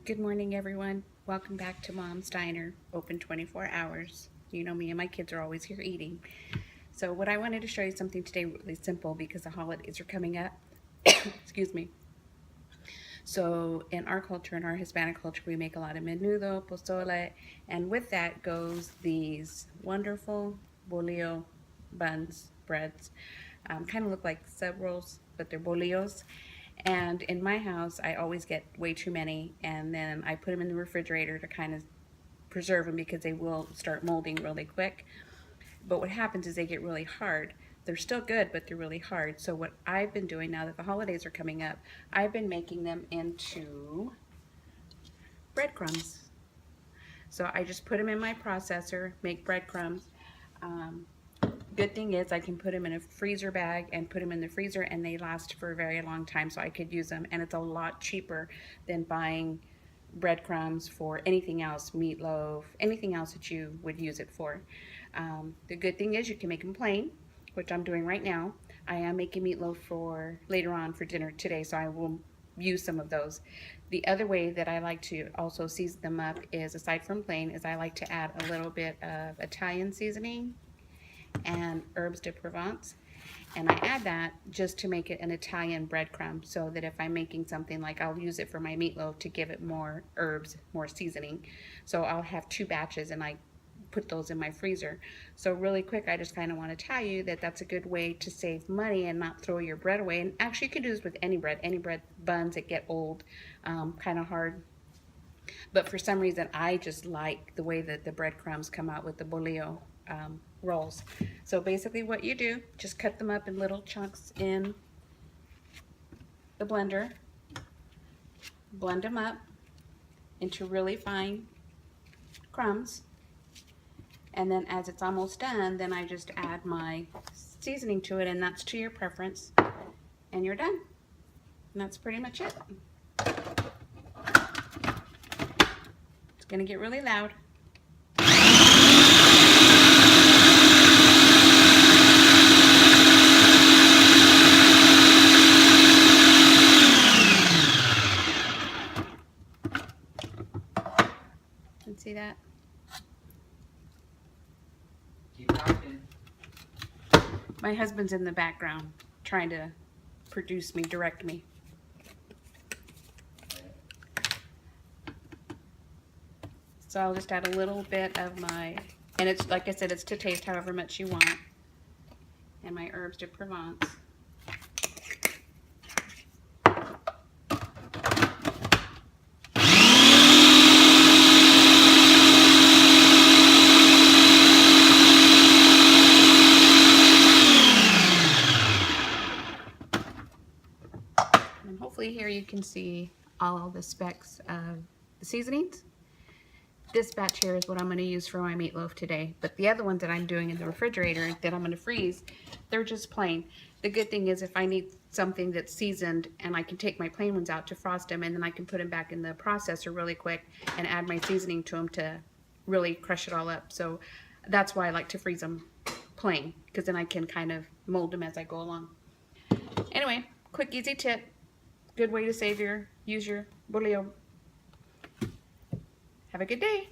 Good morning, everyone. Welcome back to Mom's Diner, open 24 hours. You know me and my kids are always here eating. So what I wanted to show you something today really simple because the holidays are coming up. Excuse me. So in our culture, in our Hispanic culture, we make a lot of menudo, pozole, and with that goes these wonderful bolillo buns, breads. Kind of look like sub rolls, but they're bolillos. And in my house, I always get way too many, and then I put them in the refrigerator to kind of preserve them because they will start molding really quick. But what happens is they get really hard. They're still good, but they're really hard. So what I've been doing now that the holidays are coming up, I've been making them into breadcrumbs. So I just put them in my processor, make breadcrumbs. Good thing is I can put them in a freezer bag and put them in the freezer, and they last for a very long time, so I could use them, and it's a lot cheaper than buying breadcrumbs for anything else, meatloaf, anything else that you would use it for. The good thing is you can make them plain, which I'm doing right now. I am making meatloaf for later on for dinner today, so I will use some of those. The other way that I like to also season them up is, aside from plain, is I like to add a little bit of Italian seasoning and herbs de Provence, and I add that just to make it an Italian breadcrumb, so that if I'm making something, like I'll use it for my meatloaf to give it more herbs, more seasoning. So I'll have 2 batches and I put those in my freezer. So really quick, I just kind of want to tell you that that's a good way to save money and not throw your bread away. And actually you can do this with any bread buns that get old, kind of hard. But for some reason, I just like the way that the breadcrumbs come out with the bolillo rolls. So basically what you do, just cut them up in little chunks in the blender, blend them up into really fine crumbs, and then as it's almost done, then I just add my seasoning to it, and that's to your preference, and you're done. And that's pretty much it. It's gonna get really loud. Can see that? Keep talking. My husband's in the background trying to produce me, direct me. So I'll just add a little bit of my, and it's, like I said, it's to taste however much you want, and my herbs de Provence. And hopefully here you can see all the specks of the seasonings. This batch here is what I'm going to use for my meatloaf today, but the other ones that I'm doing in the refrigerator that I'm going to freeze, they're just plain. The good thing is if I need something that's seasoned, and I can take my plain ones out to frost them, and then I can put them back in the processor really quick and add my seasoning to them to really crush it all up. So that's why I like to freeze them plain, because then I can kind of mold them as I go along. Anyway, quick easy tip, good way to use your bolillo. Have a good day.